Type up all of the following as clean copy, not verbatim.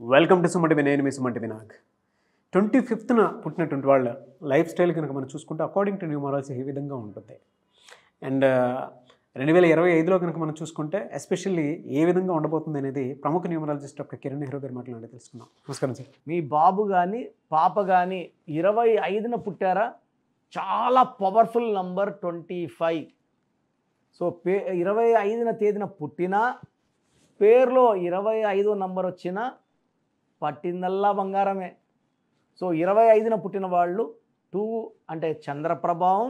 Welcome to సుమంటి నేను మీ సుమంటి వినాగ్ 25న పుట్టినటువంటి వాళ్ళ లైఫ్ స్టైల్ కనుక మనం చూసుకుంటే అకార్డింగ్ టు న్యూమరాలజీ ఈ విధంగా ఉంటుంది. అండ్ 2025లో కనుక మనం చూసుకుంటే ఎస్పెషల్లీ ఏ విధంగా ఉండబోతుంది అనేది ప్రముఖ న్యూమరాలజిస్ట్ డాక్టర్ కిరణ్ నెహ్రూ గారు మాట్లాడి తెలుసుకుందాం. నమస్కారం సార్. మీ బాబు కానీ పాప కానీ 25న పుట్టారా, చాలా పవర్ఫుల్ నంబర్ 25. సో 25న తేదీన పుట్టినా, పేరులో 25వ నంబర్ వచ్చినా పట్టిందల్లా బంగారమే. సో 25న పుట్టిన వాళ్ళు 2 అంటే చంద్ర ప్రభావం.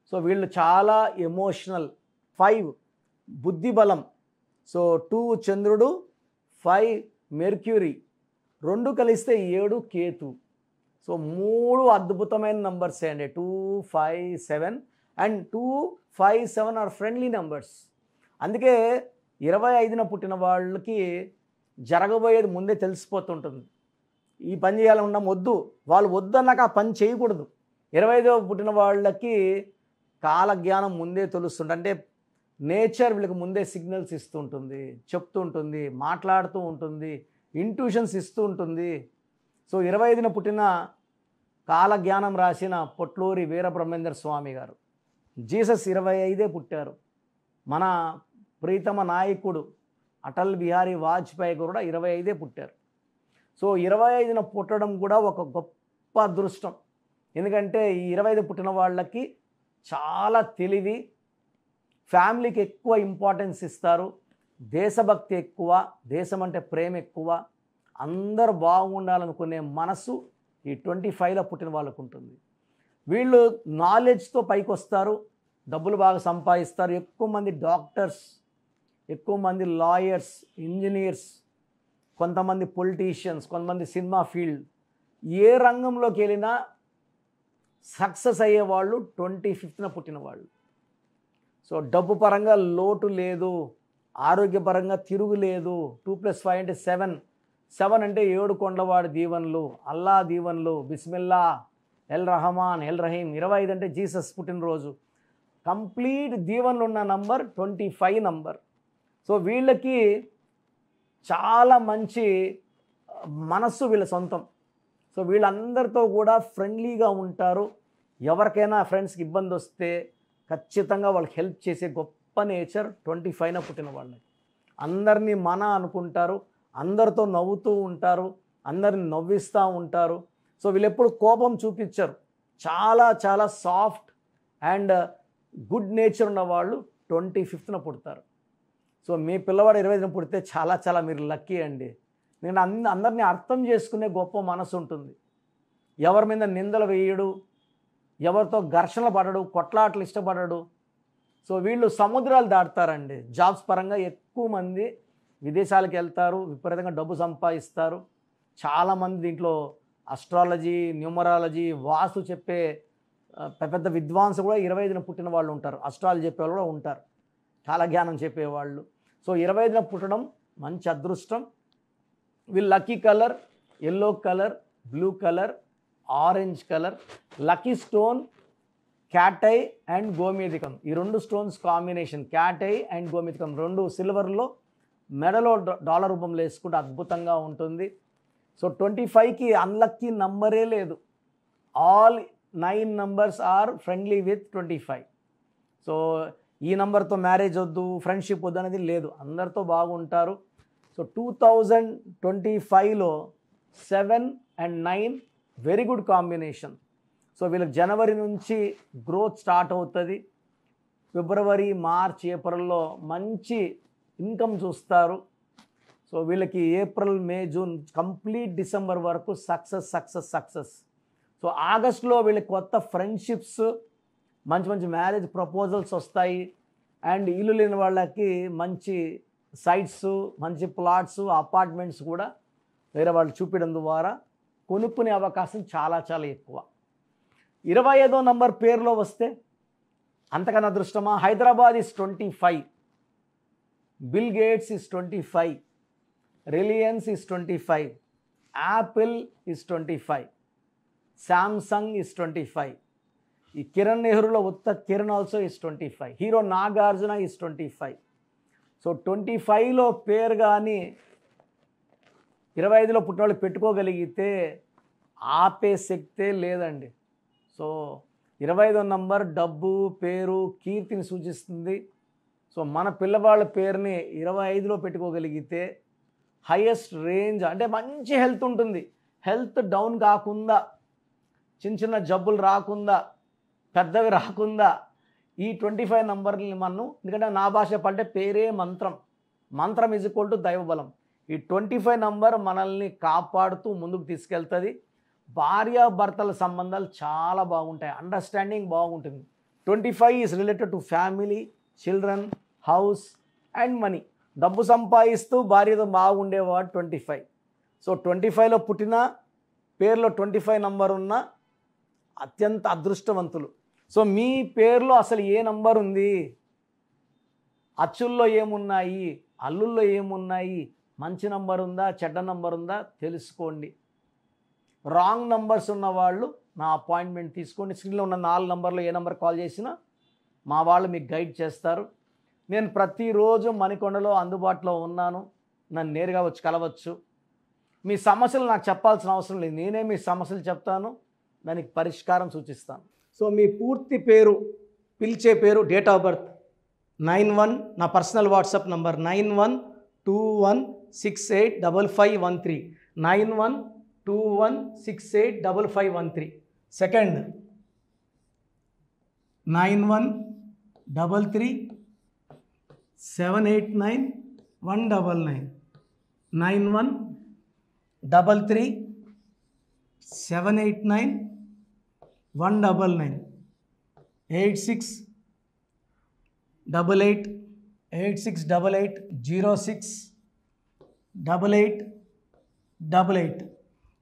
సో వీళ్ళు చాలా ఎమోషనల్. 5 బుద్ధి బలం. సో 2 చంద్రుడు, 5 మెర్క్యూరీ, 2 కలిస్తే 7 కేతు. సో 3 అద్భుతమైన నంబర్స్ అండి. 2, 5, 7 అండ్ 2, 5, 7 ఆర్ ఫ్రెండ్లీ నంబర్స్. అందుకే 25న పుట్టిన వాళ్ళకి జరగబోయేది ముందే తెలిసిపోతుంటుంది. ఈ పని చేయాలన్నా వద్దు, వాళ్ళు వద్దన్నాక ఆ పని చేయకూడదు. 25వ పుట్టిన వాళ్ళకి కాలజ్ఞానం ముందే తెలుస్తుంది. అంటే నేచర్ వీళ్ళకి ముందే సిగ్నల్స్ ఇస్తూ ఉంటుంది, చెప్తూ ఉంటుంది, మాట్లాడుతూ ఉంటుంది, ఇంట్యూషన్స్ ఇస్తూ ఉంటుంది. సో 25న పుట్టిన కాలజ్ఞానం రాసిన పొట్లూరి వీరబ్రహ్మేంద్ర స్వామి గారు, జీసస్ 25 పుట్టారు. మన ప్రీతమ నాయకుడు అటల్ బిహారీ వాజ్పేయి కూడా 25 పుట్టారు. సో 25న పుట్టడం కూడా ఒక గొప్ప అదృష్టం. ఎందుకంటే ఈ 25 పుట్టిన వాళ్ళకి చాలా తెలివి, ఫ్యామిలీకి ఎక్కువ ఇంపార్టెన్స్ ఇస్తారు, దేశభక్తి ఎక్కువ, దేశం అంటే ప్రేమ ఎక్కువ, అందరూ బాగుండాలనుకునే మనసు ఈ 25లో పుట్టిన వాళ్ళకు ఉంటుంది. వీళ్ళు నాలెడ్జ్తో పైకి వస్తారు, డబ్బులు బాగా సంపాదిస్తారు. ఎక్కువ మంది డాక్టర్స్, ఎక్కువ మంది లాయర్స్, ఇంజనీర్స్, కొంతమంది పొలిటీషియన్స్, కొంతమంది సినిమా ఫీల్డ్, ఏ రంగంలోకి వెళ్ళినా సక్సెస్ అయ్యేవాళ్ళు 25న పుట్టిన వాళ్ళు. సో డబ్బు పరంగా లోటు లేదు, ఆరోగ్యపరంగా తిరుగులేదు. 2+5 అంటే 7. 7 అంటే 7 కొండవాడి దీవెనలు, అల్లా దీవెనలు, బిస్మిల్లా, ఎల్ రహమాన్, ఎల్ రహీం. 25 అంటే జీసస్ పుట్టినరోజు. కంప్లీట్ దీవెనలు ఉన్న నంబర్ 25 నంబర్. సో వీళ్ళకి చాలా మంచి మనస్సు వీళ్ళ సొంతం. సో వీళ్ళందరితో కూడా ఫ్రెండ్లీగా ఉంటారు. ఎవరికైనా ఫ్రెండ్స్కి ఇబ్బంది వస్తే ఖచ్చితంగా వాళ్ళకి హెల్ప్ చేసే గొప్ప నేచర్ 25న పుట్టిన వాళ్ళకి. అందరినీ మన అనుకుంటారు, అందరితో నవ్వుతూ ఉంటారు, అందరిని నవ్విస్తూ ఉంటారు. సో వీళ్ళు ఎప్పుడు కోపం చూపించరు. చాలా చాలా సాఫ్ట్ అండ్ గుడ్ నేచర్ ఉన్న వాళ్ళు 25న పుడతారు. సో మీ పిల్లవాడు 25న పుడితే చాలా చాలా మీరు లక్కీ అండి. నేను అందరినీ అర్థం చేసుకునే గొప్ప మనసు ఉంటుంది. ఎవరి మీద నిందలు వేయడు, ఎవరితో ఘర్షణలు పడడు, కొట్లాటలు ఇష్టపడడు. సో వీళ్ళు సముద్రాలు దాటుతారండి. జాబ్స్ పరంగా ఎక్కువ మంది విదేశాలకు వెళ్తారు, విపరీతంగా డబ్బు సంపాదిస్తారు. చాలామంది దీంట్లో అస్ట్రాలజీ, న్యూమరాలజీ, వాస్తు చెప్పే పెద్ద విద్వాంసులు కూడా 25న పుట్టిన వాళ్ళు ఉంటారు. అస్ట్రాలజీ చెప్పేవాళ్ళు కూడా ఉంటారు, చాలా జ్ఞానం చెప్పేవాళ్ళు. సో 25న పుట్టడం మంచి అదృష్టం. వీళ్ళు lucky colour yellow colour, blue colour, orange colour. Lucky stone cat's eye and గోమేధికం. ఈ 2 స్టోన్స్ కాంబినేషన్, క్యాటై అండ్ గోమేధికం, 2 సిల్వర్లో మెడలో డాలర్ రూపంలో వేసుకుంటే అద్భుతంగా ఉంటుంది. సో 25కి అన్లక్కీ నంబరే లేదు. All 9 numbers are friendly with 25. So ఈ నంబర్తో మ్యారేజ్ వద్దు, ఫ్రెండ్షిప్ వద్దు అనేది లేదు, అందరితో బాగుంటారు. సో 2025లో 7 and 9 very good combination. So వీళ్ళకి జనవరి నుంచి గ్రోత్ స్టార్ట్ అవుతుంది. ఫిబ్రవరి, మార్చ్, ఏప్రిల్లో మంచి ఇన్కమ్ చూస్తారు. సో వీళ్ళకి ఏప్రిల్, మే, జూన్, కంప్లీట్ డిసెంబర్ వరకు సక్సెస్ సక్సెస్ సక్సెస్. సో ఆగస్టులో వీళ్ళకి కొత్త ఫ్రెండ్షిప్స్, మంచి మంచి మ్యారేజ్ ప్రపోజల్స్ వస్తాయి. అండ్ ఇల్లు లేని వాళ్ళకి మంచి సైట్స్, మంచి ప్లాట్స్, అపార్ట్మెంట్స్ కూడా వేరే వాళ్ళు చూపించడం ద్వారా కొనుక్కునే అవకాశం చాలా చాలా ఎక్కువ. 25వ నంబర్ పేరులో వస్తే అంతకన్నా అదృష్టమా? Hyderabad is 25, bill gates is 25, Reliance is 25, Apple is 25, Samsung is 25. ఈ కిరణ్ నెహ్రూలో ఉత్త Kiran also is 25, hero Nagarjuna is 25. So 25లో పేరు కానీ 25లో పుట్టిన వాళ్ళు పెట్టుకోగలిగితే ఆపే శక్తే లేదండి. సో 25వ నంబర్ డబ్బు, పేరు, కీర్తిని సూచిస్తుంది. సో మన పిల్లవాళ్ళ పేరుని 25లో పెట్టుకోగలిగితే హైయెస్ట్ రేంజ్, అంటే మంచి హెల్త్ ఉంటుంది. హెల్త్ డౌన్ కాకుండా, చిన్న చిన్న జబ్బులు రాకుండా, పెద్దవి రాకుండా ఈ 25 నంబర్ని మనం, ఎందుకంటే నా భాష పడ్డే పేరే మంత్రం. మంత్రం ఈజ్ ఈక్వల్ టు దైవబలం. ఈ 25 నంబర్ మనల్ని కాపాడుతూ ముందుకు తీసుకెళ్తుంది. భార్యాభర్తల సంబంధాలు చాలా బాగుంటాయి, అండర్స్టాండింగ్ బాగుంటుంది. 25 is related to family, children, house and money. డబ్బు సంపాదిస్తూ భార్యతో బాగుండేవాడు 25. సో 25లో పుట్టిన, పేరులో 25 నంబర్ ఉన్న అత్యంత అదృష్టవంతులు. సో మీ పేరులో అసలు ఏ నంబర్ ఉంది, అచ్చుల్లో ఏమున్నాయి, అల్లుల్లో ఏమున్నాయి, మంచి నంబర్ ఉందా, చెడ్డ నంబర్ ఉందా తెలుసుకోండి. రాంగ్ నంబర్స్ ఉన్నవాళ్ళు నా అపాయింట్మెంట్ తీసుకోండి. స్క్రీన్లో ఉన్న 4 నంబర్లో ఏ నంబర్ కాల్ చేసినా మా వాళ్ళు మీకు గైడ్ చేస్తారు. నేను ప్రతిరోజు మణికొండలో అందుబాటులో ఉన్నాను. నన్ను నేరుగా వచ్చి కలవచ్చు. మీ సమస్యలు నాకు చెప్పాల్సిన అవసరం లేదు, నేనే మీ సమస్యలు చెప్తాను, దానికి పరిష్కారం సూచిస్తాను. సో మీ పూర్తి పేరు, పిలిచే పేరు, డేట్ ఆఫ్ బర్త్ 91, నా personal WhatsApp number 9121685513, 9121685513. Second 9133789199, 9133789199, 8688068888,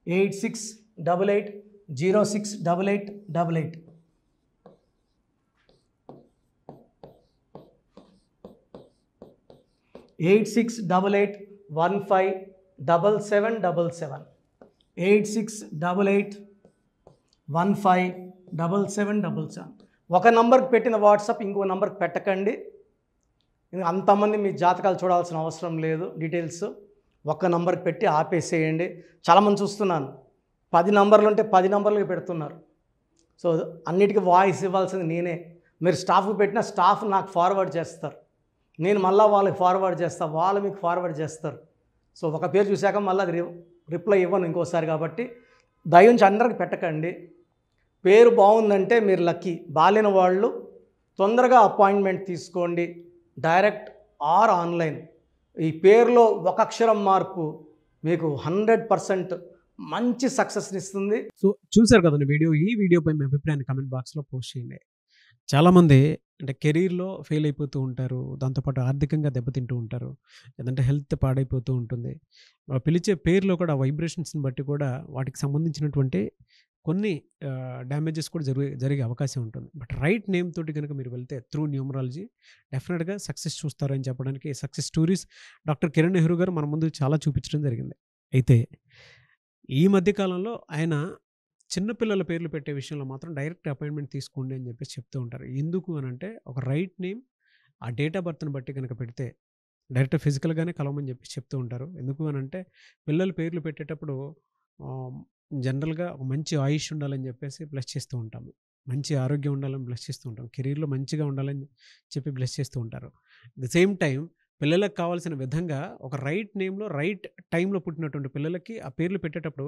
8688068888. Eight 8688157777, 8688157777. ఒక నంబర్కి పెట్టిన వాట్సాప్ ఇంకో నంబర్కి పెట్టకండి. అంతమంది మీ జాతకాలు చూడాల్సిన అవసరం లేదు. డీటెయిల్స్ ఒక్క నంబర్కి పెట్టి ఆపేసేయండి. చాలామంది చూస్తున్నాను 10 నంబర్లు ఉంటే 10 నంబర్లకి పెడుతున్నారు. సో అన్నిటికీ వాయిస్ ఇవ్వాల్సింది నేనే. మీరు స్టాఫ్కి పెట్టిన స్టాఫ్ నాకు ఫార్వర్డ్ చేస్తారు, నేను మళ్ళీ వాళ్ళకి ఫార్వర్డ్ చేస్తాను, వాళ్ళు మీకు ఫార్వర్డ్ చేస్తారు. సో ఒక పేరు చూశాక మళ్ళీ అది రిప్లై ఇవ్వను ఇంకోసారి. కాబట్టి దయించి అందరికి పెట్టకండి. పేరు బాగుందంటే మీరు లక్కీ. బాలేని వాళ్ళు తొందరగా అపాయింట్మెంట్ తీసుకోండి, డైరెక్ట్ ఆర్ ఆన్లైన్. ఈ పేరులో ఒక అక్షరం మార్పు మీకు 100% మంచి సక్సెస్ని ఇస్తుంది. సో చూశారు కదండి వీడియో. ఈ వీడియోపై మీ అభిప్రాయాన్ని కామెంట్ బాక్స్లో పోస్ట్ చేయండి. చాలామంది అంటే కెరీర్లో ఫెయిల్ అయిపోతూ ఉంటారు, దాంతోపాటు ఆర్థికంగా దెబ్బతింటూ ఉంటారు, లేదంటే హెల్త్ పాడైపోతూ ఉంటుంది. పిలిచే పేరులో కూడా వైబ్రేషన్స్ని బట్టి కూడా వాటికి సంబంధించినటువంటి కొన్ని డ్యామేజెస్ కూడా జరిగే అవకాశం ఉంటుంది. బట్ రైట్ నేమ్ తోటి కనుక మీరు వెళ్తే త్రూ న్యూమరాలజీ డెఫినెట్గా సక్సెస్ చూస్తారని చెప్పడానికి success stories doctor Kiran Nehru గారు మన ముందు చాలా చూపించడం జరిగింది. అయితే ఈ మధ్యకాలంలో ఆయన చిన్నపిల్లల పేర్లు పెట్టే విషయంలో మాత్రం డైరెక్ట్ అపాయింట్మెంట్ తీసుకోండి అని చెప్పేసి చెప్తూ ఉంటారు. ఎందుకు అని అంటే ఒక రైట్ నేమ్ ఆ డేట్ ఆఫ్ బర్త్ని బట్టి కనుక పెడితే డైరెక్ట్ ఫిజికల్గానే కలవమని చెప్పి చెప్తూ ఉంటారు. ఎందుకు అని అంటే పిల్లల పేర్లు పెట్టేటప్పుడు జనరల్గా ఒక మంచి ఆయుష్ ఉండాలని చెప్పేసి బ్లెస్ చేస్తూ ఉంటాము, మంచి ఆరోగ్యం ఉండాలని బ్లెస్ చేస్తూ ఉంటాం, కెరీర్లో మంచిగా ఉండాలని చెప్పి బ్లెస్ చేస్తూ ఉంటారు. అట్ ద సేమ్ టైం పిల్లలకు కావాల్సిన విధంగా ఒక రైట్ నేమ్లో రైట్ టైంలో పుట్టినటువంటి పిల్లలకి ఆ పేర్లు పెట్టేటప్పుడు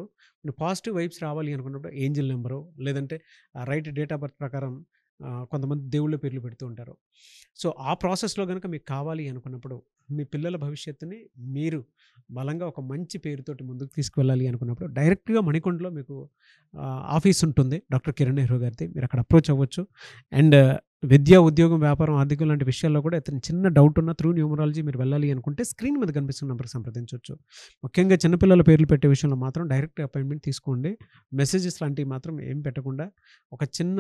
పాజిటివ్ వైబ్స్ రావాలి అనుకున్నప్పుడు ఏంజిల్ నెంబరు లేదంటే రైట్ డేట్ ఆఫ్ బర్త్ ప్రకారం కొంతమంది దేవుళ్ళ పేర్లు పెడుతూ ఉంటారు. సో ఆ ప్రాసెస్లో కనుక మీకు కావాలి అనుకున్నప్పుడు మీ పిల్లల భవిష్యత్తుని మీరు బలంగా ఒక మంచి పేరుతోటి ముందుకు తీసుకువెళ్ళాలి అనుకున్నప్పుడు డైరెక్ట్గా మణికొండలో మీకు ఆఫీస్ ఉంటుంది డాక్టర్ కిరణ్ నెహ్రూ గారిది. మీరు అక్కడ అప్రోచ్ అవ్వచ్చు. అండ్ విద్య, ఉద్యోగం, వ్యాపారం, ఆర్థికం లాంటి విషయాల్లో కూడా ఇతను చిన్న డౌట్ ఉన్న త్రూ న్యూమరాలజీ మీరు వెళ్ళాలి అనుకుంటే స్క్రీన్ మీద కనిపిస్తున్న నెంబర్కి సంప్రదించవచ్చు. ముఖ్యంగా చిన్నపిల్లల పేర్లు పెట్టే విషయంలో మాత్రం డైరెక్ట్ అపాయింట్మెంట్ తీసుకోండి. మెసేజెస్ లాంటివి మాత్రం ఏం పెట్టకుండా ఒక చిన్న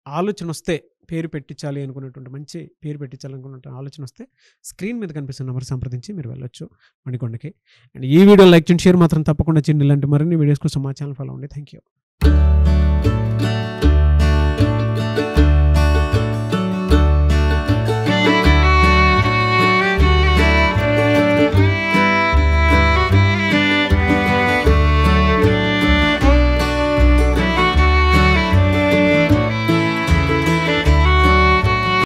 ఆలోచన వస్తే పేరు పెట్టించాలి అనుకున్నటువంటి మంచి పేరు పెట్టించాలనుకున్న ఆలోచన వస్తే స్క్రీన్ మీద కనిపిస్తున్న నెంబర్ సంప్రదించి మీరు వెళ్ళొచ్చు మణికొండకి. అండ్ ఈ వీడియో లైక్ చేయండి, షేర్ మాత్రం తప్పకుండా చేయండి. ఇలాంటి మరిన్ని వీడియోస్ కోసం మా ఛానల్ ఫాలో అవ్వండి. Thank you.